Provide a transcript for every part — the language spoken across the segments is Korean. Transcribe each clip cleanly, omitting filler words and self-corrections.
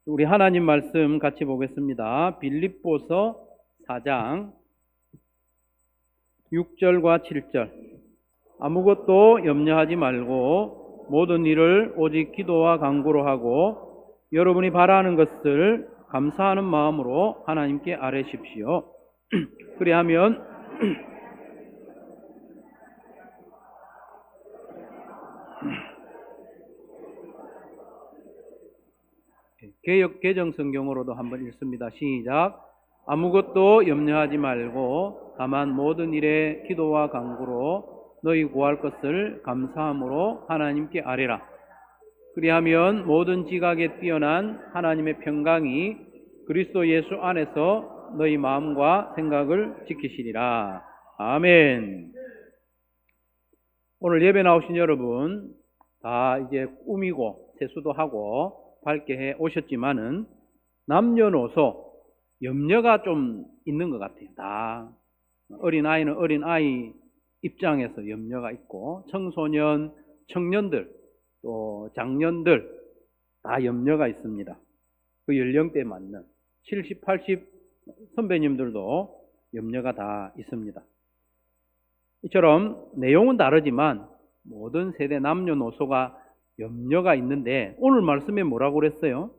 우리 하나님 말씀 같이 보겠습니다. 빌립보서 4장 6절과 7절. 아무것도 염려하지 말고 모든 일을 오직 기도와 간구로 하고 여러분이 바라는 것을 감사하는 마음으로 하나님께 아뢰십시오. 그리하면 개역 개정 성경으로도 한번 읽습니다. 시작. 아무것도 염려하지 말고 다만 모든 일에 기도와 간구로 너희 구할 것을 감사함으로 하나님께 아뢰라. 그리하면 모든 지각에 뛰어난 하나님의 평강이 그리스도 예수 안에서 너희 마음과 생각을 지키시리라. 아멘. 오늘 예배 나오신 여러분 다 이제 꾸미고 세수도 하고 밝게 해 오셨지만은 남녀노소 염려가 좀 있는 것 같아요. 다 어린아이는 어린아이 입장에서 염려가 있고 청소년, 청년들 또 장년들 다 염려가 있습니다. 그 연령대에 맞는 70, 80 선배님들도 염려가 다 있습니다. 이처럼 내용은 다르지만 모든 세대 남녀노소가 염려가 있는데 오늘 말씀에 뭐라고 그랬어요?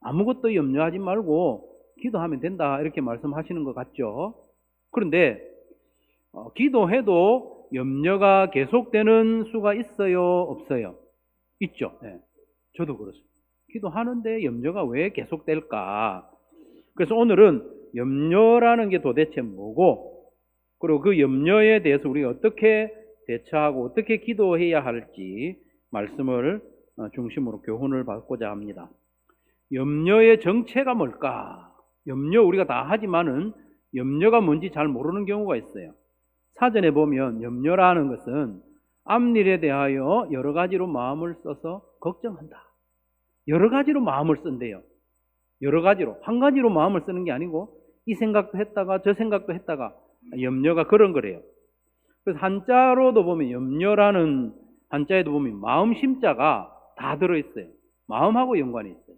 아무것도 염려하지 말고 기도하면 된다 이렇게 말씀하시는 것 같죠? 그런데 기도해도 염려가 계속되는 수가 있어요? 없어요? 있죠. 네. 저도 그렇습니다. 기도하는데 염려가 왜 계속될까? 그래서 오늘은 염려라는 게 도대체 뭐고 그리고 그 염려에 대해서 우리가 어떻게 대처하고 어떻게 기도해야 할지 말씀을 중심으로 교훈을 받고자 합니다. 염려의 정체가 뭘까? 염려 우리가 다 하지만은 염려가 뭔지 잘 모르는 경우가 있어요. 사전에 보면 염려라는 것은 앞일에 대하여 여러 가지로 마음을 써서 걱정한다. 여러 가지로 마음을 쓴대요. 여러 가지로. 한 가지로 마음을 쓰는 게 아니고 이 생각도 했다가 저 생각도 했다가 염려가 그런 거래요. 그래서 한자로도 보면 염려라는 한자에도 보면 마음 심자가 다 들어있어요. 마음하고 연관이 있어요.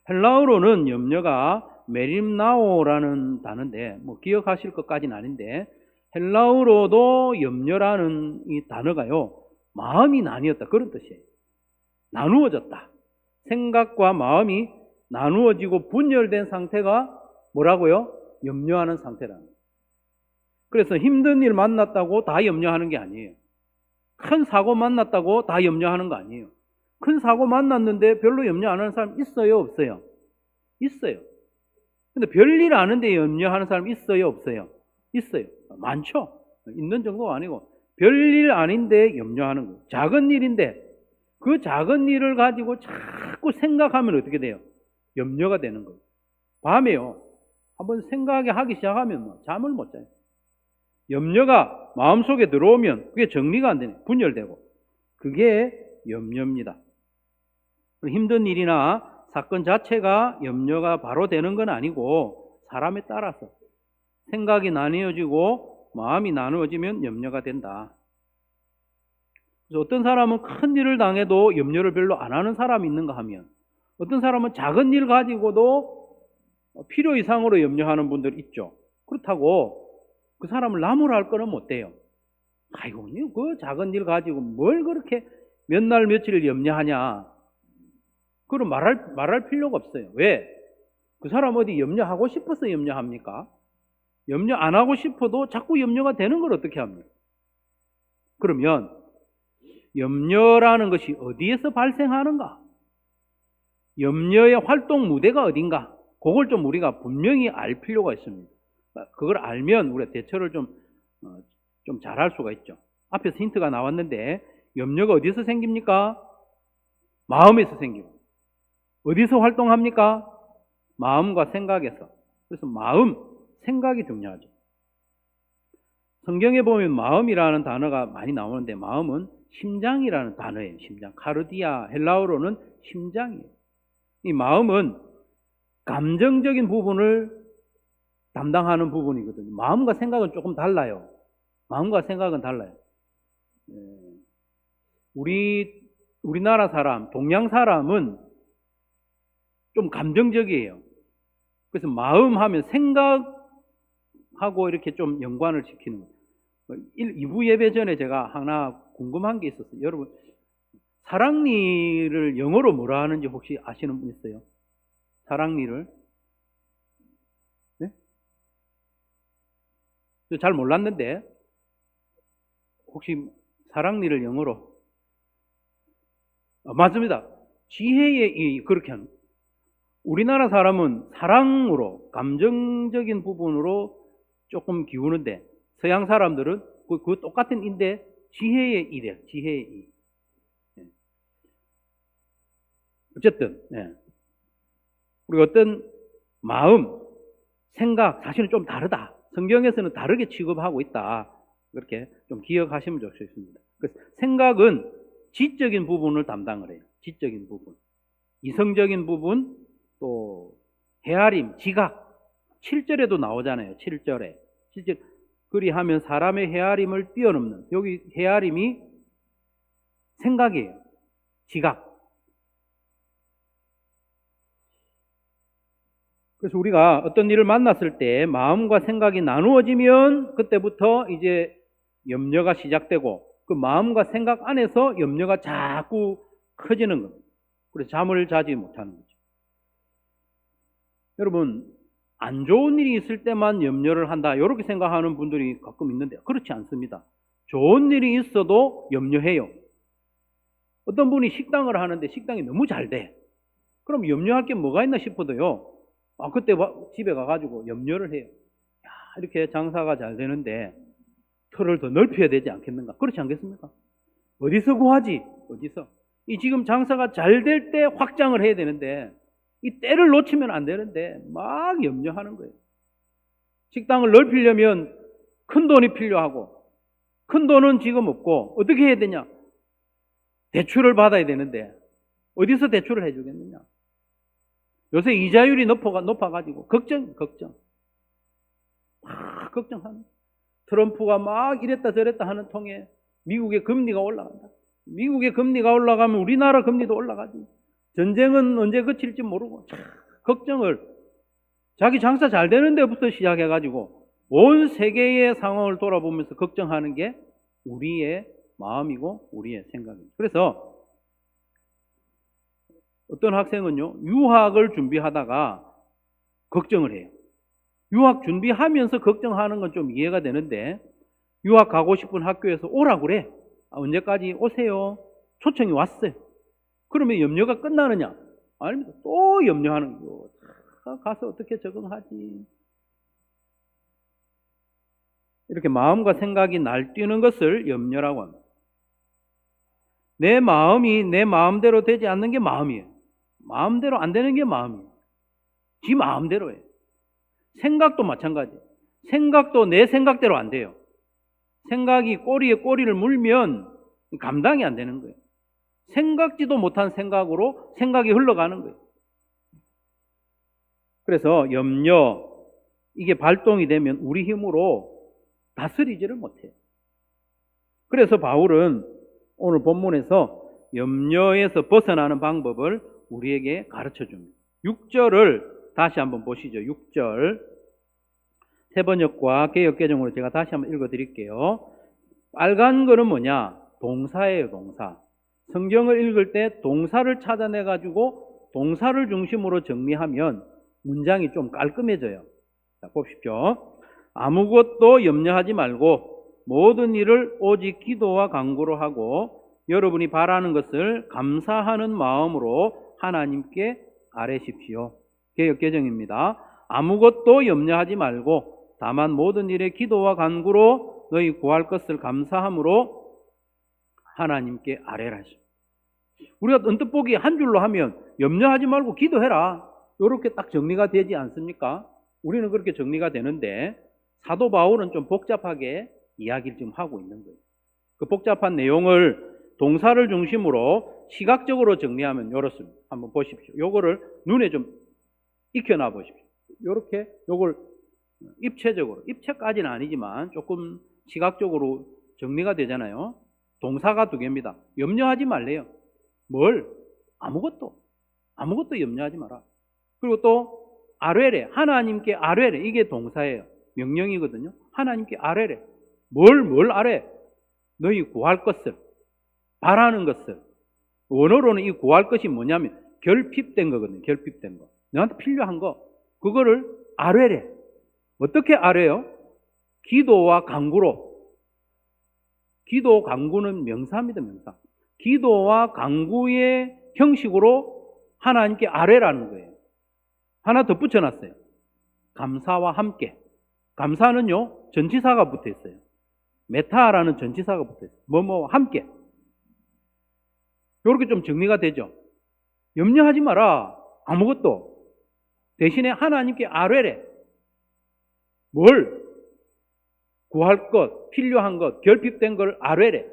헬라어로는 염려가 메림나오라는 단어인데 뭐 기억하실 것까지는 아닌데 헬라어로도 염려라는 이 단어가요. 마음이 나뉘었다 그런 뜻이에요. 나누어졌다. 생각과 마음이 나누어지고 분열된 상태가 뭐라고요? 염려하는 상태라는 거예요. 그래서 힘든 일 만났다고 다 염려하는 게 아니에요. 큰 사고 만났다고 다 염려하는 거 아니에요. 큰 사고 만났는데 별로 염려 안 하는 사람 있어요? 없어요? 있어요. 근데 별일 아는데 염려하는 사람 있어요? 없어요? 있어요. 많죠. 있는 정도가 아니고 별일 아닌데 염려하는 거예요. 작은 일인데 그 작은 일을 가지고 자꾸 생각하면 어떻게 돼요? 염려가 되는 거예요. 밤에요. 한번 생각하기 시작하면 잠을 못 자요. 염려가 마음속에 들어오면 그게 정리가 안 되네. 분열되고. 그게 염려입니다. 힘든 일이나 사건 자체가 염려가 바로 되는 건 아니고 사람에 따라서 생각이 나뉘어지고 마음이 나누어지면 염려가 된다. 그래서 어떤 사람은 큰 일을 당해도 염려를 별로 안 하는 사람이 있는가 하면 어떤 사람은 작은 일 가지고도 필요 이상으로 염려하는 분들 있죠. 그렇다고 그 사람을 나무랄 거는 못 돼요. 아이고, 그 작은 일 가지고 뭘 그렇게 몇 날 며칠 염려하냐. 그럼 말할 필요가 없어요. 왜? 그 사람 어디 염려하고 싶어서 염려합니까? 염려 안 하고 싶어도 자꾸 염려가 되는 걸 어떻게 합니까? 그러면 염려라는 것이 어디에서 발생하는가? 염려의 활동 무대가 어딘가? 그걸 좀 우리가 분명히 알 필요가 있습니다. 그걸 알면 우리가 대처를 좀 잘할 수가 있죠. 앞에서 힌트가 나왔는데 염려가 어디서 생깁니까? 마음에서 생기고. 어디서 활동합니까? 마음과 생각에서. 그래서 마음, 생각이 중요하죠. 성경에 보면 마음이라는 단어가 많이 나오는데 마음은 심장이라는 단어예요. 심장. 카르디아, 헬라어로는 심장이에요. 이 마음은 감정적인 부분을 담당하는 부분이거든요. 마음과 생각은 조금 달라요. 마음과 생각은 달라요. 우리나라 사람, 동양 사람은 좀 감정적이에요. 그래서 마음 하면 생각하고 이렇게 좀 연관을 시키는 거예요. 2부 예배 전에 제가 하나 궁금한 게 있었어요. 여러분, 사랑니를 영어로 뭐라 하는지 혹시 아시는 분 있어요? 사랑니를? 네? 잘 몰랐는데 혹시 사랑니를 영어로? 맞습니다. 지혜의 이 그렇게 하는 거예요. 우리나라 사람은 사랑으로 감정적인 부분으로 조금 기우는데 서양 사람들은 그 똑같은 인데 지혜의 이래요. 지혜의 이. 어쨌든 우리 어떤 마음, 생각 사실은 좀 다르다. 성경에서는 다르게 취급하고 있다. 그렇게 좀 기억하시면 좋겠습니다. 그래서 생각은 지적인 부분을 담당을 해요. 지적인 부분. 이성적인 부분, 또 헤아림, 지각. 7절에도 나오잖아요. 7절에. 7절. 그리하면 사람의 헤아림을 뛰어넘는. 여기 헤아림이 생각이에요. 지각. 그래서 우리가 어떤 일을 만났을 때 마음과 생각이 나누어지면 그때부터 이제 염려가 시작되고 그 마음과 생각 안에서 염려가 자꾸 커지는 겁니다. 그래서 잠을 자지 못하는 거죠. 여러분, 안 좋은 일이 있을 때만 염려를 한다 이렇게 생각하는 분들이 가끔 있는데 그렇지 않습니다. 좋은 일이 있어도 염려해요. 어떤 분이 식당을 하는데 식당이 너무 잘 돼. 그럼 염려할 게 뭐가 있나 싶어도요. 그때 집에 가가지고 염려를 해요. 야, 이렇게 장사가 잘 되는데 틀을 더 넓혀야 되지 않겠는가? 그렇지 않겠습니까? 어디서 구하지? 어디서? 이 지금 장사가 잘 될 때 확장을 해야 되는데 이 때를 놓치면 안 되는데 막 염려하는 거예요. 식당을 넓히려면 큰 돈이 필요하고 큰 돈은 지금 없고 어떻게 해야 되냐? 대출을 받아야 되는데 어디서 대출을 해주겠느냐? 요새 이자율이 높아가지고 걱정. 막 걱정하는. 트럼프가 막 이랬다 저랬다 하는 통에 미국의 금리가 올라간다. 미국의 금리가 올라가면 우리나라 금리도 올라가지. 전쟁은 언제 그칠지 모르고 걱정을 자기 장사 잘 되는 데부터 시작해가지고 온 세계의 상황을 돌아보면서 걱정하는 게 우리의 마음이고 우리의 생각입니다. 그래서 어떤 학생은요, 유학을 준비하다가 걱정을 해요. 유학 준비하면서 걱정하는 건 좀 이해가 되는데, 유학 가고 싶은 학교에서 오라고 그래. 언제까지 오세요? 초청이 왔어요. 그러면 염려가 끝나느냐? 아닙니다. 또 염려하는 거예요. 가서 어떻게 적응하지? 이렇게 마음과 생각이 날뛰는 것을 염려라고 합니다. 내 마음이 내 마음대로 되지 않는 게 마음이에요. 마음대로 안 되는 게 마음이에요. 지 마음대로 해요. 생각도 마찬가지예요. 생각도 내 생각대로 안 돼요. 생각이 꼬리에 꼬리를 물면 감당이 안 되는 거예요. 생각지도 못한 생각으로 생각이 흘러가는 거예요. 그래서 염려, 이게 발동이 되면 우리 힘으로 다스리지를 못해요. 그래서 바울은 오늘 본문에서 염려에서 벗어나는 방법을 우리에게 가르쳐 줍니다. 6절을 다시 한번 보시죠. 6절. 세번역과 개역개정으로 제가 다시 한번 읽어 드릴게요. 빨간 거는 뭐냐? 동사예요, 동사. 성경을 읽을 때 동사를 찾아내 가지고 동사를 중심으로 정리하면 문장이 좀 깔끔해져요. 자, 보십시오. 아무것도 염려하지 말고 모든 일을 오직 기도와 간구로 하고 여러분이 바라는 것을 감사하는 마음으로 하나님께 아뢰십시오. 개역개정입니다. 아무것도 염려하지 말고 다만 모든 일에 기도와 간구로 너희 구할 것을 감사함으로 하나님께 아뢰라. 우리가 언뜻 보기 한 줄로 하면 염려하지 말고 기도해라. 이렇게 딱 정리가 되지 않습니까? 우리는 그렇게 정리가 되는데 사도 바울은 좀 복잡하게 이야기를 지금 하고 있는 거예요. 그 복잡한 내용을 동사를 중심으로 시각적으로 정리하면 이렇습니다. 한번 보십시오. 요거를 눈에 좀 익혀놔 보십시오. 요렇게 요걸 입체적으로, 입체까지는 아니지만 조금 시각적으로 정리가 되잖아요. 동사가 두 개입니다. 염려하지 말래요. 뭘? 아무것도 염려하지 마라. 그리고 또 아뢰래, 하나님께 아뢰래. 이게 동사예요. 명령이거든요. 하나님께 아뢰래. 뭘 아뢰? 너희 구할 것을, 바라는 것을. 원어로는 이 구할 것이 뭐냐면 결핍된 거거든요. 결핍된 거. 너한테 필요한 거. 그거를 아뢰래. 어떻게 아뢰요? 기도와 간구로. 기도, 간구는 명사입니다. 명사. 기도와 간구의 형식으로 하나님께 아뢰라는 거예요. 하나 더 붙여놨어요. 감사와 함께. 감사는요, 전치사가 붙어 있어요. 메타라는 전치사가 붙어 있어요. 뭐뭐 함께. 이렇게 좀 정리가 되죠. 염려하지 마라. 아무것도. 대신에 하나님께 아뢰래. 뭘? 구할 것, 필요한 것, 결핍된 걸 아뢰래.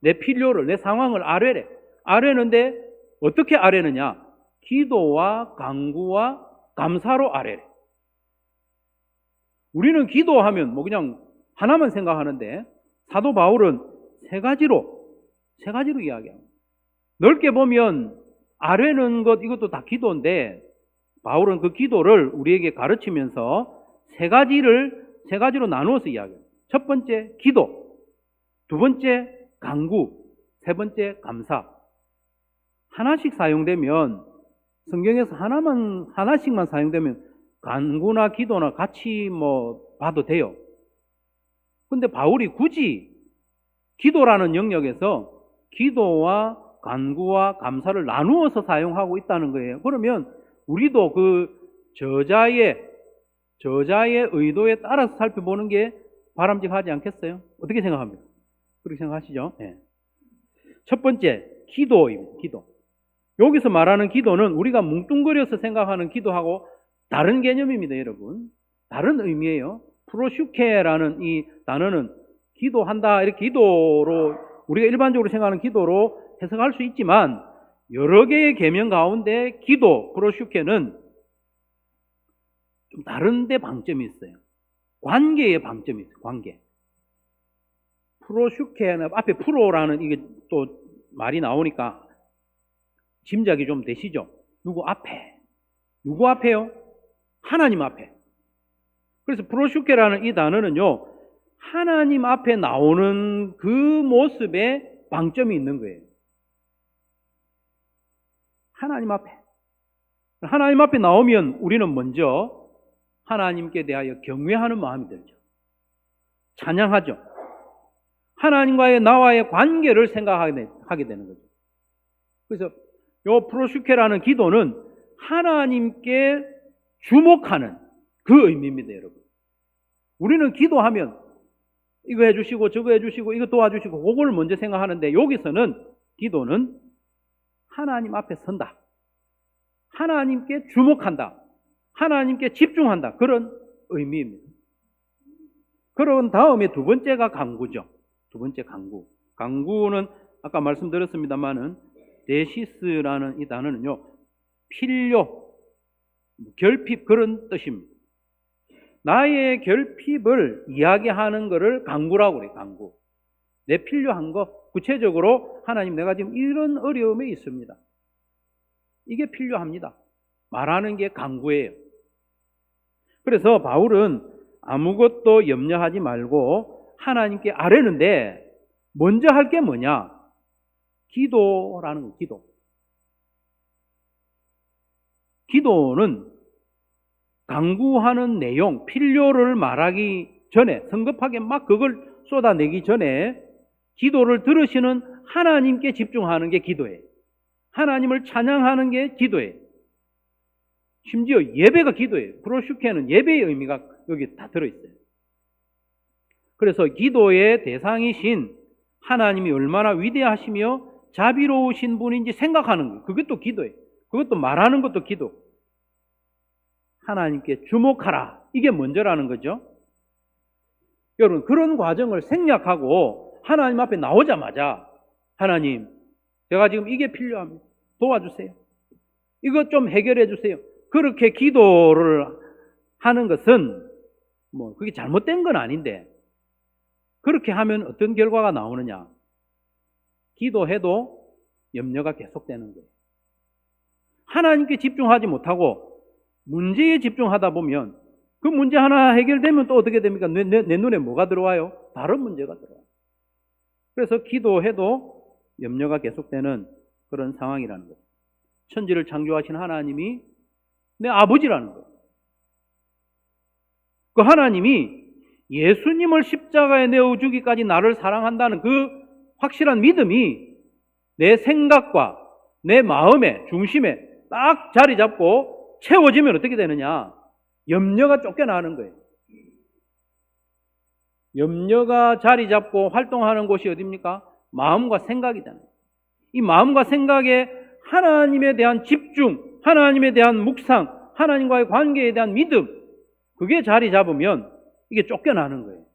내 필요를, 내 상황을 아뢰래. 아뢰는데 어떻게 아뢰느냐? 기도와 간구와 감사로 아뢰래. 우리는 기도하면 뭐 그냥 하나만 생각하는데 사도 바울은 세 가지로 이야기합니다. 넓게 보면 아뢰는 것 이것도 다 기도인데 바울은 그 기도를 우리에게 가르치면서 세 가지로 나누어서 이야기해요. 첫 번째 기도, 두 번째 간구, 세 번째 감사. 하나씩 사용되면 성경에서 하나씩만 사용되면 간구나 기도나 같이 봐도 돼요. 근데 바울이 굳이 기도라는 영역에서 기도와 간구와 감사를 나누어서 사용하고 있다는 거예요. 그러면 우리도 그 저자의 의도에 따라서 살펴보는 게 바람직하지 않겠어요? 어떻게 생각합니까? 그렇게 생각하시죠? 네. 첫 번째, 기도입니다. 기도. 여기서 말하는 기도는 우리가 뭉뚱그려서 생각하는 기도하고 다른 개념입니다, 여러분. 다른 의미예요. 프로슈케라는 이 단어는 기도한다, 이렇게 기도로 우리가 일반적으로 생각하는 기도로 해석할 수 있지만 여러 개의 계명 가운데 기도, 프로슈케는 좀 다른 데 방점이 있어요. 관계의 방점이 있어요. 관계. 프로슈케는 앞에 프로라는 이게 또 말이 나오니까 짐작이 좀 되시죠? 누구 앞에? 누구 앞에요? 하나님 앞에. 그래서 프로슈케라는 이 단어는요, 하나님 앞에 나오는 그 모습에 방점이 있는 거예요. 하나님 앞에. 하나님 앞에 나오면 우리는 먼저 하나님께 대하여 경외하는 마음이 들죠. 찬양하죠. 하나님과의 나와의 관계를 생각하게 되는 거죠. 그래서 요 프로슈케라는 기도는 하나님께 주목하는 그 의미입니다, 여러분. 우리는 기도하면 이거 해주시고 저거 해주시고 이거 도와주시고 그걸 먼저 생각하는데 여기서는 기도는 하나님 앞에 선다. 하나님께 주목한다. 하나님께 집중한다. 그런 의미입니다. 그런 다음에 두 번째가 간구죠. 두 번째 간구. 간구는 아까 말씀드렸습니다만은 데시스라는 이 단어는요, 필요, 결핍 그런 뜻입니다. 나의 결핍을 이야기하는 것을 간구라고 그래요. 간구. 내 필요한 거, 구체적으로 하나님 내가 지금 이런 어려움에 있습니다. 이게 필요합니다. 말하는 게 간구예요. 그래서 바울은 아무것도 염려하지 말고 하나님께 아뢰는데 먼저 할 게 뭐냐? 기도라는 거, 기도. 기도는 간구하는 내용, 필요를 말하기 전에, 성급하게 막 그걸 쏟아내기 전에 기도를 들으시는 하나님께 집중하는 게 기도예요. 하나님을 찬양하는 게 기도예요. 심지어 예배가 기도예요. 프로슈케는 예배의 의미가 여기 다 들어있어요. 그래서 기도의 대상이신 하나님이 얼마나 위대하시며 자비로우신 분인지 생각하는 거예요. 그것도 기도예요. 그것도 말하는 것도 기도. 하나님께 주목하라. 이게 먼저라는 거죠. 여러분, 그런 과정을 생략하고 하나님 앞에 나오자마자 하나님, 제가 지금 이게 필요합니다. 도와주세요. 이것 좀 해결해 주세요. 그렇게 기도를 하는 것은 그게 잘못된 건 아닌데 그렇게 하면 어떤 결과가 나오느냐? 기도해도 염려가 계속되는 거예요. 하나님께 집중하지 못하고 문제에 집중하다 보면 그 문제 하나 해결되면 또 어떻게 됩니까? 내 눈에 뭐가 들어와요? 다른 문제가 들어와요. 그래서 기도해도 염려가 계속되는 그런 상황이라는 거예요. 천지를 창조하신 하나님이 내 아버지라는 거예요. 그 하나님이 예수님을 십자가에 내어 주기까지 나를 사랑한다는 그 확실한 믿음이 내 생각과 내 마음의 중심에 딱 자리 잡고 채워지면 어떻게 되느냐? 염려가 쫓겨나는 거예요. 염려가 자리 잡고 활동하는 곳이 어디입니까? 마음과 생각이잖아요. 이 마음과 생각에 하나님에 대한 집중, 하나님에 대한 묵상, 하나님과의 관계에 대한 믿음, 그게 자리 잡으면 이게 쫓겨나는 거예요.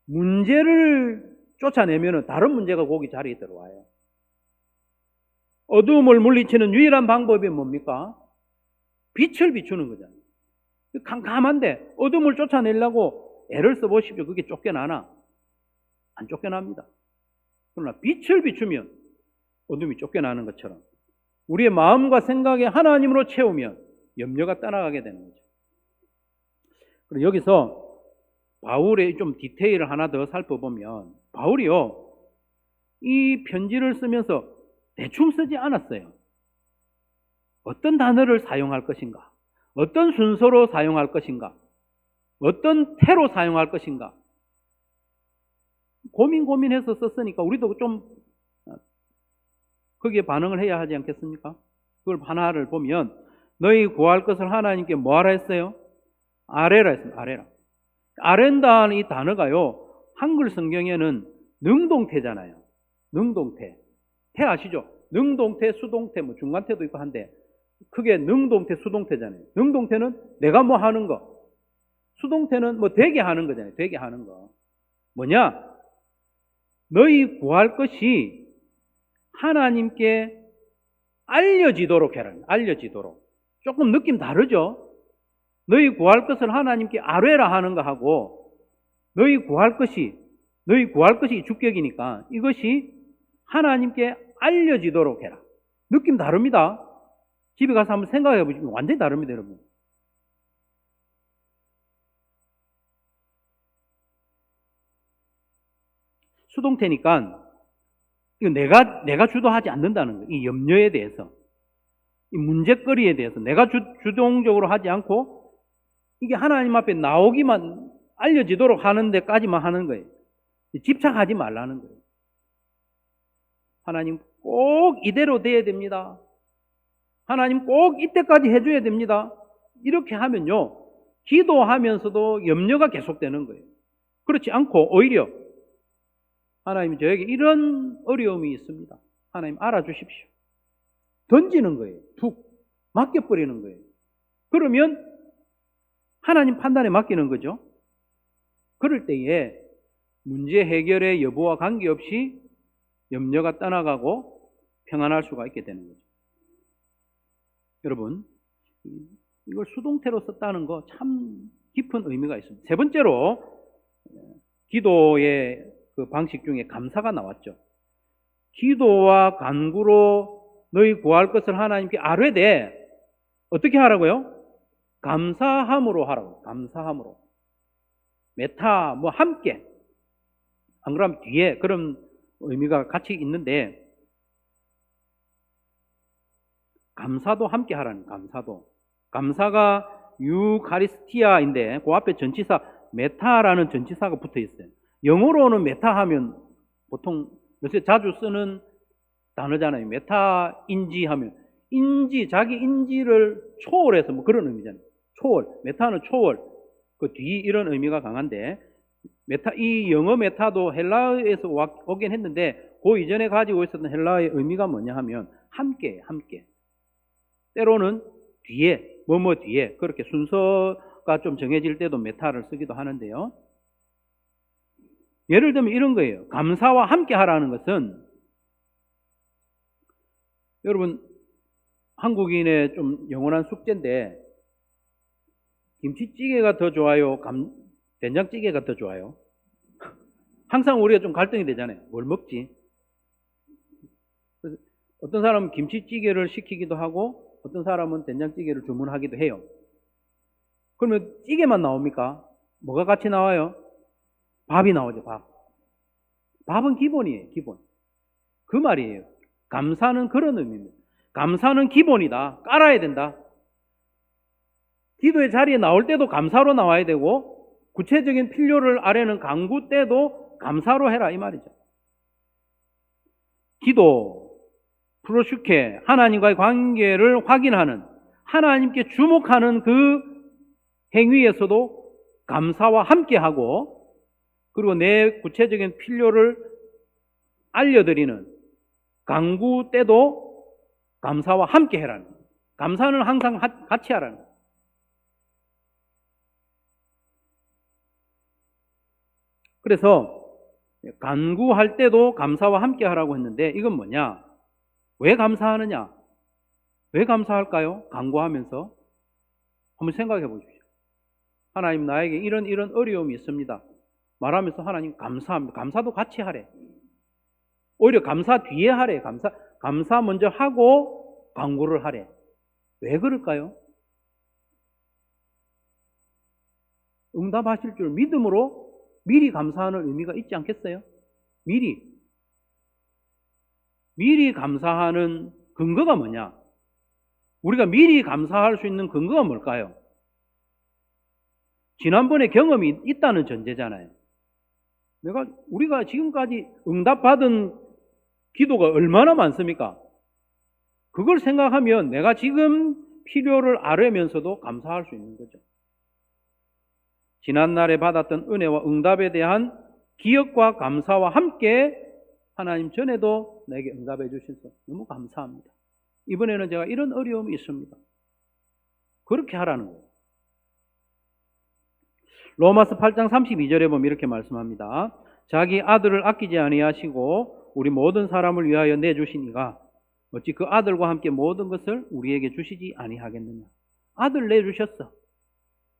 문제를 쫓아내면 다른 문제가 거기 자리에 들어와요. 어두움을 물리치는 유일한 방법이 뭡니까? 빛을 비추는 거잖아요. 캄캄한데 어둠을 쫓아내려고 애를 써보십시오. 그게 쫓겨나나? 안 쫓겨납니다. 그러나 빛을 비추면 어둠이 쫓겨나는 것처럼 우리의 마음과 생각에 하나님으로 채우면 염려가 떠나가게 되는 거죠. 그리고 여기서 바울의 좀 디테일을 하나 더 살펴보면 바울이요, 이 편지를 쓰면서 대충 쓰지 않았어요. 어떤 단어를 사용할 것인가? 어떤 순서로 사용할 것인가? 어떤 태로 사용할 것인가? 고민해서 썼으니까 우리도 좀 거기에 반응을 해야 하지 않겠습니까? 그걸 하나를 보면 너희 구할 것을 하나님께 뭐하라 했어요? 아뢰라 했어요. 아뢰라. 아랜다는 이 단어가요, 한글 성경에는 능동태잖아요. 능동태. 태 아시죠? 능동태, 수동태, 뭐 중간태도 있고 한데 크게 능동태, 수동태잖아요. 능동태는 내가 뭐 하는 거. 수동태는 뭐 되게 하는 거잖아요. 되게 하는 거. 뭐냐? 너희 구할 것이 하나님께 알려지도록 해라. 알려지도록. 조금 느낌 다르죠? 너희 구할 것을 하나님께 아뢰라 하는 거하고 너희 구할 것이 주격이니까 이것이 하나님께 알려지도록 해라. 느낌 다릅니다. 집에 가서 한번 생각해 보시면 완전히 다릅니다, 여러분. 수동태니까 이거 내가 주도하지 않는다는 거예요. 이 염려에 대해서, 이 문제거리에 대해서 내가 주동적으로 하지 않고 이게 하나님 앞에 나오기만 알려지도록 하는 데까지만 하는 거예요. 집착하지 말라는 거예요. 하나님 꼭 이대로 돼야 됩니다. 하나님 꼭 이때까지 해줘야 됩니다. 이렇게 하면요, 기도하면서도 염려가 계속되는 거예요. 그렇지 않고 오히려 하나님 저에게 이런 어려움이 있습니다. 하나님 알아주십시오. 던지는 거예요. 툭 맡겨버리는 거예요. 그러면 하나님 판단에 맡기는 거죠. 그럴 때에 문제 해결의 여부와 관계없이 염려가 떠나가고 평안할 수가 있게 되는 거죠. 여러분, 이걸 수동태로 썼다는 거 참 깊은 의미가 있습니다. 세 번째로 기도의 그 방식 중에 감사가 나왔죠. 기도와 간구로 너희 구할 것을 하나님께 아뢰되 어떻게 하라고요? 감사함으로 하라고. 감사함으로. 메타 뭐 함께. 안 그러면 뒤에 그런 의미가 같이 있는데 감사도 함께 하라는. 감사도. 감사가 유카리스티아인데 그 앞에 전치사 메타라는 전치사가 붙어 있어요. 영어로는 메타 하면 보통 요새 자주 쓰는 단어잖아요. 메타인지 하면 인지, 자기 인지를 초월해서 뭐 그런 의미잖아요. 초월. 메타는 초월. 그 뒤 이런 의미가 강한데 메타, 이 영어 메타도 헬라어에서 오긴 했는데 그 이전에 가지고 있었던 헬라어의 의미가 뭐냐 하면 함께, 함께. 때로는 뒤에, 뭐뭐 뒤에 그렇게 순서가 좀 정해질 때도 메타를 쓰기도 하는데요. 예를 들면 이런 거예요. 감사와 함께 하라는 것은 여러분 한국인의 좀 영원한 숙제인데 김치찌개가 더 좋아요? 된장찌개가 더 좋아요? 항상 우리가 좀 갈등이 되잖아요. 뭘 먹지? 어떤 사람은 김치찌개를 시키기도 하고 어떤 사람은 된장찌개를 주문하기도 해요. 그러면 찌개만 나옵니까? 뭐가 같이 나와요? 밥이 나오죠, 밥. 밥은 기본이에요, 기본. 그 말이에요. 감사는 그런 의미입니다. 감사는 기본이다. 깔아야 된다. 기도의 자리에 나올 때도 감사로 나와야 되고, 구체적인 필요를 아뢰는 간구 때도 감사로 해라, 이 말이죠. 기도, 프로슈케, 하나님과의 관계를 확인하는, 하나님께 주목하는 그 행위에서도 감사와 함께하고, 그리고 내 구체적인 필요를 알려드리는 간구 때도 감사와 함께 해라는 거예요. 감사는 항상 같이 하라는 거예요. 그래서 간구할 때도 감사와 함께 하라고 했는데 이건 뭐냐? 왜 감사하느냐? 왜 감사할까요? 간구하면서 한번 생각해 보십시오. 하나님, 나에게 이런 어려움이 있습니다. 말하면서 하나님 감사합니다. 감사도 같이 하래. 오히려 감사 뒤에 하래. 감사 먼저 하고 간구를 하래. 왜 그럴까요? 응답하실 줄 믿음으로 미리 감사하는 의미가 있지 않겠어요? 미리 감사하는 근거가 뭐냐? 우리가 미리 감사할 수 있는 근거가 뭘까요? 지난번에 경험이 있다는 전제잖아요. 우리가 지금까지 응답받은 기도가 얼마나 많습니까? 그걸 생각하면 내가 지금 필요를 아뢰면서도 감사할 수 있는 거죠. 지난날에 받았던 은혜와 응답에 대한 기억과 감사와 함께 하나님 전에도 내게 응답해 주셔서 너무 감사합니다. 이번에는 제가 이런 어려움이 있습니다. 그렇게 하라는 거예요. 로마서 8장 32절에 보면 이렇게 말씀합니다. 자기 아들을 아끼지 아니하시고 우리 모든 사람을 위하여 내주시니가 어찌 그 아들과 함께 모든 것을 우리에게 주시지 아니하겠느냐. 아들 내주셨어.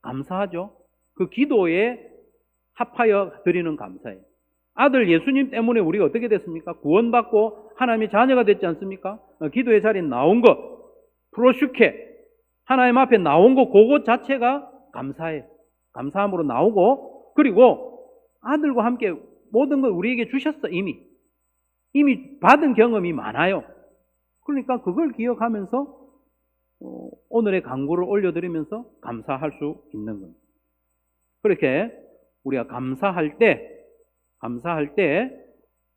감사하죠. 그 기도에 합하여 드리는 감사예요. 아들 예수님 때문에 우리가 어떻게 됐습니까? 구원받고 하나님의 자녀가 됐지 않습니까? 기도의 자리에 나온 것, 프로슈케, 하나님 앞에 나온 것, 그것 자체가 감사예요. 감사함으로 나오고, 그리고 아들과 함께 모든 걸 우리에게 주셨어. 이미 받은 경험이 많아요. 그러니까 그걸 기억하면서 오늘의 간구를 올려드리면서 감사할 수 있는 겁니다. 그렇게 우리가 감사할 때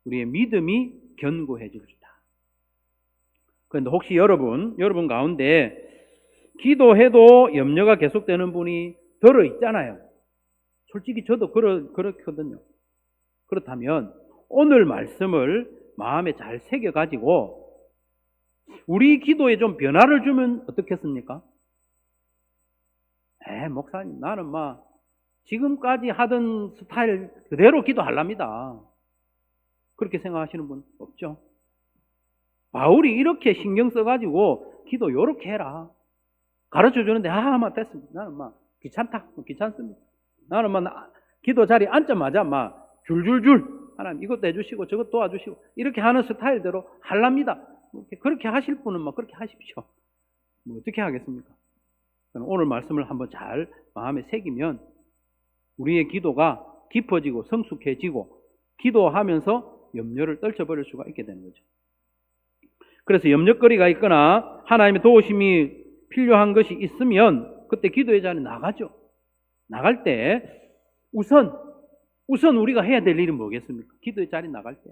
우리의 믿음이 견고해집니다. 그런데 혹시 여러분 가운데 기도해도 염려가 계속되는 분이 들어 있잖아요. 솔직히 저도 그렇거든요. 그렇다면 오늘 말씀을 마음에 잘 새겨가지고 우리 기도에 좀 변화를 주면 어떻겠습니까? 목사님, 나는 지금까지 하던 스타일 그대로 기도하랍니다. 그렇게 생각하시는 분 없죠? 바울이 이렇게 신경 써가지고 기도 요렇게 해라 가르쳐 주는데 됐습니다. 나는 귀찮습니다. 나는 기도 자리에 앉자마자 줄줄줄 하나님 이것도 해주시고 저것 도와주시고 이렇게 하는 스타일대로 하랍니다. 그렇게 하실 분은 그렇게 하십시오. 어떻게 하겠습니까? 오늘 말씀을 한번 잘 마음에 새기면 우리의 기도가 깊어지고 성숙해지고 기도하면서 염려를 떨쳐버릴 수가 있게 되는 거죠. 그래서 염려거리가 있거나 하나님의 도우심이 필요한 것이 있으면 그때 기도의 자리에 나가죠. 나갈 때 우선 우리가 해야 될 일은 뭐겠습니까? 기도의 자리에 나갈 때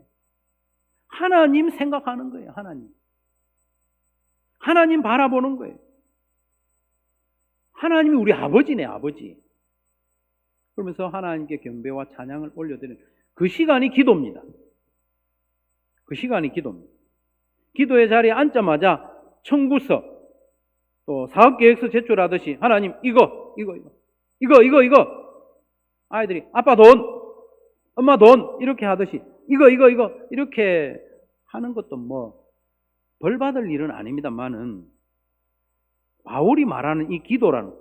하나님 생각하는 거예요. 하나님 바라보는 거예요. 하나님이 우리 아버지네, 아버지. 그러면서 하나님께 경배와 찬양을 올려드리는 그 시간이 기도입니다. 그 시간이 기도입니다. 기도의 자리에 앉자마자 청구서 또 사업계획서 제출하듯이 하나님 이거 아이들이 아빠 돈, 엄마 돈 이렇게 하듯이 이거 이렇게 하는 것도 벌 받을 일은 아닙니다만은 바울이 말하는 이 기도라는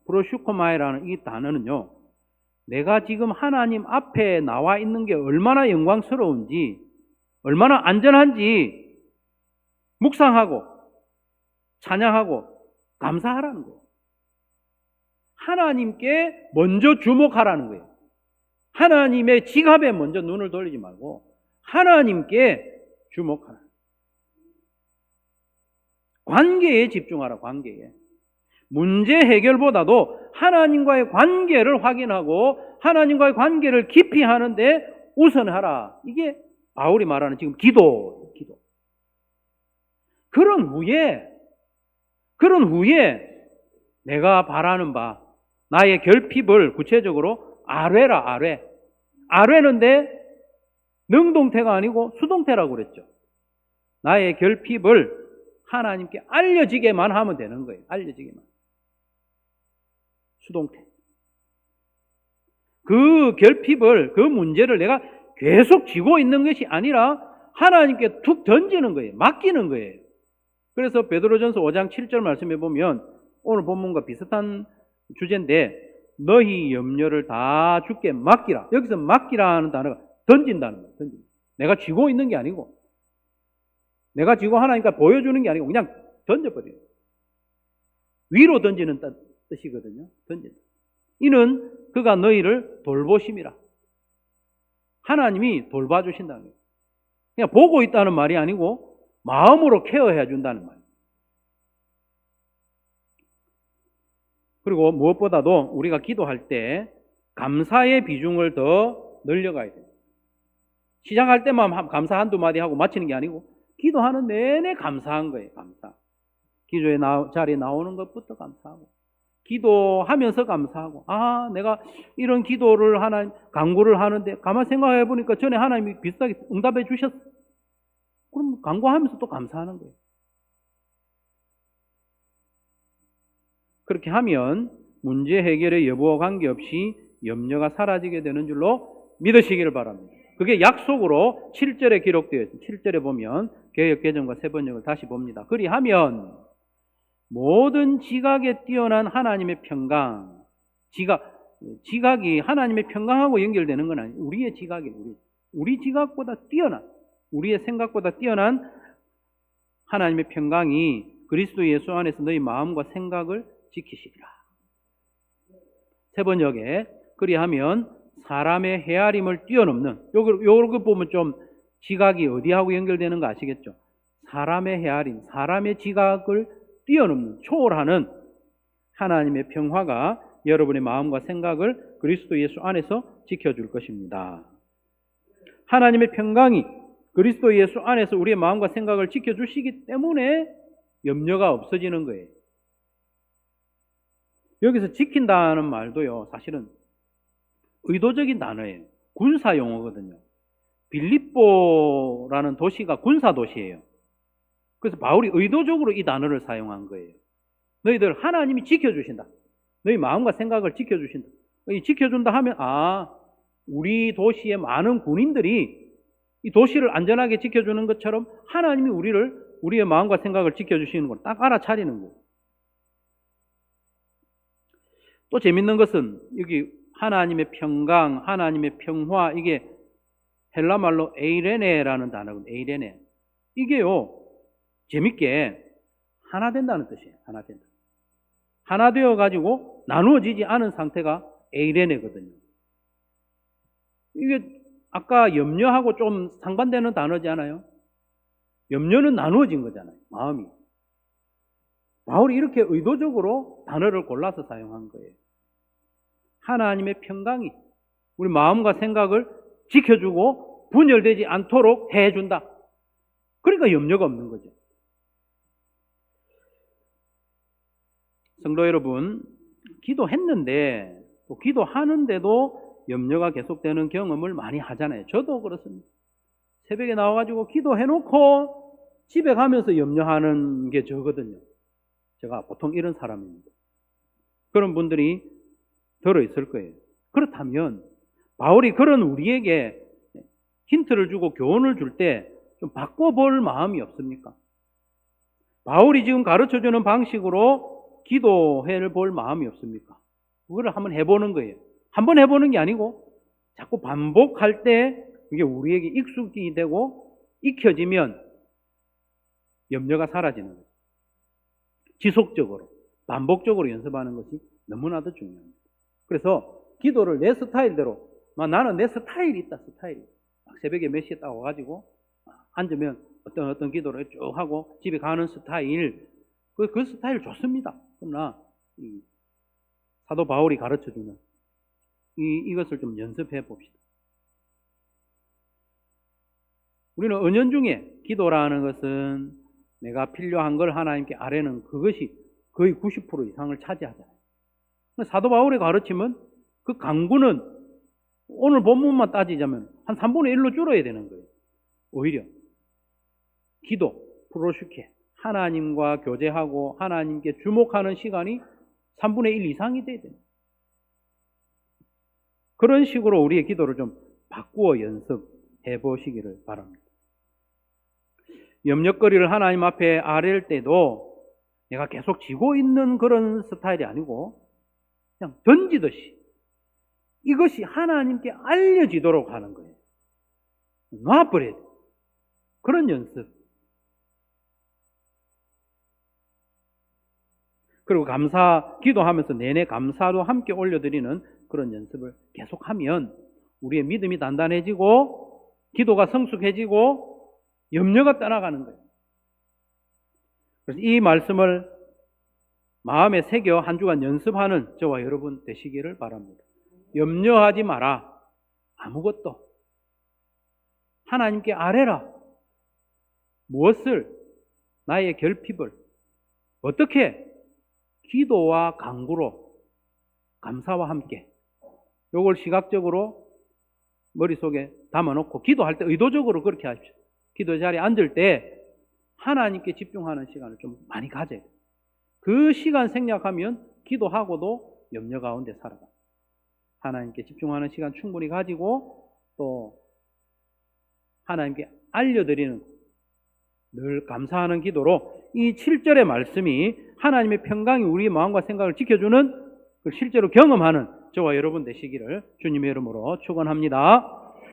프로슈코마이라는 이 단어는요, 내가 지금 하나님 앞에 나와 있는 게 얼마나 영광스러운지, 얼마나 안전한지 묵상하고 찬양하고 감사하라는 거예요. 하나님께 먼저 주목하라는 거예요. 하나님의 지갑에 먼저 눈을 돌리지 말고 하나님께 주목하라. 관계에 집중하라. 관계에. 문제 해결보다도 하나님과의 관계를 확인하고 하나님과의 관계를 깊이 하는데 우선하라. 이게 바울이 말하는 지금 기도. 그런 후에 내가 바라는 바, 나의 결핍을 구체적으로 아뢰라. 아뢰는데 능동태가 아니고 수동태라고 그랬죠. 나의 결핍을 하나님께 알려지게만 하면 되는 거예요. 알려지게만. 수동태. 그 결핍을, 그 문제를 내가 계속 쥐고 있는 것이 아니라 하나님께 툭 던지는 거예요. 맡기는 거예요. 그래서 베드로전서 5장 7절 말씀해 보면 오늘 본문과 비슷한 주제인데 너희 염려를 다 주께 맡기라. 여기서 맡기라는 단어가 던진다는 거예요. 내가 쥐고 있는 게 아니고 내가 쥐고 하나님께 보여주는 게 아니고 그냥 던져버려요. 위로 던지는 뜻이거든요. 던진다. 이는 그가 너희를 돌보심이라. 하나님이 돌봐주신다는 거예요. 그냥 보고 있다는 말이 아니고 마음으로 케어해 준다는 말이에요. 그리고 무엇보다도 우리가 기도할 때 감사의 비중을 더 늘려가야 돼요. 시작할 때만 감사 한두 마디 하고 마치는 게 아니고 기도하는 내내 감사한 거예요. 감사. 기도의 자리에 나오는 것부터 감사하고 기도하면서 감사하고 내가 이런 기도를 간구를 하는데 가만 생각해 보니까 전에 하나님이 비슷하게 응답해 주셨어. 그럼 간구하면서 또 감사하는 거예요. 그렇게 하면 문제 해결의 여부와 관계없이 염려가 사라지게 되는 줄로 믿으시기를 바랍니다. 그게 약속으로 7절에 기록되어 있습니다. 7절에 보면 개역개정과 세번역을 다시 봅니다. 그리하면 모든 지각에 뛰어난 하나님의 평강, 지각이 하나님의 평강하고 연결되는 건 아니에요. 우리의 지각이에요. 우리 지각보다 뛰어난, 우리의 생각보다 뛰어난 하나님의 평강이 그리스도 예수 안에서 너희 마음과 생각을 지키시리라. 세번역에 그리하면 사람의 헤아림을 뛰어넘는, 요거 보면 좀 지각이 어디하고 연결되는 거 아시겠죠? 사람의 헤아림, 사람의 지각을 뛰어넘는, 초월하는 하나님의 평화가 여러분의 마음과 생각을 그리스도 예수 안에서 지켜줄 것입니다. 하나님의 평강이 그리스도 예수 안에서 우리의 마음과 생각을 지켜주시기 때문에 염려가 없어지는 거예요. 여기서 지킨다는 말도요, 사실은 의도적인 단어예요. 군사 용어거든요. 빌립보라는 도시가 군사 도시예요. 그래서 바울이 의도적으로 이 단어를 사용한 거예요. 너희들 하나님이 지켜주신다. 너희 마음과 생각을 지켜주신다. 지켜준다 하면 우리 도시의 많은 군인들이 이 도시를 안전하게 지켜주는 것처럼 하나님이 우리의 마음과 생각을 지켜주시는 걸 딱 알아차리는 거예요. 또 재밌는 것은 여기 하나님의 평강, 하나님의 평화, 이게 헬라말로 에이레네라는 단어거든요. 에이레네. 이게요, 재밌게 하나 된다는 뜻이에요. 하나 된다. 하나 되어가지고 나누어지지 않은 상태가 에이레네거든요. 이게 아까 염려하고 좀 상반되는 단어지 않아요? 염려는 나누어진 거잖아요. 마음이. 바울이 이렇게 의도적으로 단어를 골라서 사용한 거예요. 하나님의 평강이 우리 마음과 생각을 지켜주고 분열되지 않도록 해준다. 그러니까 염려가 없는 거죠. 성도 여러분, 기도했는데 또 기도하는데도 염려가 계속되는 경험을 많이 하잖아요. 저도 그렇습니다. 새벽에 나와가지고 기도해놓고 집에 가면서 염려하는 게 저거든요. 제가 보통 이런 사람입니다. 그런 분들이 들어있을 거예요. 그렇다면 바울이 그런 우리에게 힌트를 주고 교훈을 줄 때 좀 바꿔볼 마음이 없습니까? 바울이 지금 가르쳐주는 방식으로 기도해 볼 마음이 없습니까? 그걸 한번 해보는 거예요. 한번 해보는 게 아니고 자꾸 반복할 때 이게 우리에게 익숙이 되고 익혀지면 염려가 사라지는 거예요. 지속적으로 반복적으로 연습하는 것이 너무나도 중요합니다. 그래서 기도를 내 스타일대로, 나는 내 스타일이 있다, 스타일이. 새벽에 몇 시에 딱 와가지고 앉으면 어떤 기도를 쭉 하고 집에 가는 스타일, 그 스타일 좋습니다. 그러나 이 사도 바울이 가르쳐주는 이것을 좀 연습해 봅시다. 우리는 은연중에 기도라는 것은 내가 필요한 걸 하나님께 아뢰는 그것이 거의 90% 이상을 차지하잖아요. 사도 바울의 가르침은 그 강구는 오늘 본문만 따지자면 한 3분의 1로 줄어야 되는 거예요. 오히려 기도, 프로슈케, 하나님과 교제하고 하나님께 주목하는 시간이 3분의 1 이상이 돼야 돼요. 그런 식으로 우리의 기도를 좀 바꾸어 연습해 보시기를 바랍니다. 염려거리를 하나님 앞에 아뢰일 때도 내가 계속 쥐고 있는 그런 스타일이 아니고 그냥 던지듯이 이것이 하나님께 알려지도록 하는 거예요. 놔버려야 돼요. 그런 연습. 그리고 기도하면서 내내 감사도 함께 올려드리는 그런 연습을 계속하면 우리의 믿음이 단단해지고 기도가 성숙해지고 염려가 떠나가는 거예요. 그래서 이 말씀을 마음에 새겨 한 주간 연습하는 저와 여러분 되시기를 바랍니다. 염려하지 마라. 아무것도. 하나님께 아뢰라. 무엇을? 나의 결핍을. 어떻게? 기도와 간구로, 감사와 함께. 요걸 시각적으로 머릿속에 담아놓고 기도할 때 의도적으로 그렇게 하십시오. 기도 자리에 앉을 때 하나님께 집중하는 시간을 좀 많이 가져야 돼요. 그 시간 생략하면 기도하고도 염려 가운데 살아가. 하나님께 집중하는 시간 충분히 가지고 또 하나님께 알려드리는 늘 감사하는 기도로 이 7절의 말씀이 하나님의 평강이 우리의 마음과 생각을 지켜주는 그 실제로 경험하는 저와 여러분 되시기를 주님의 이름으로 축원합니다.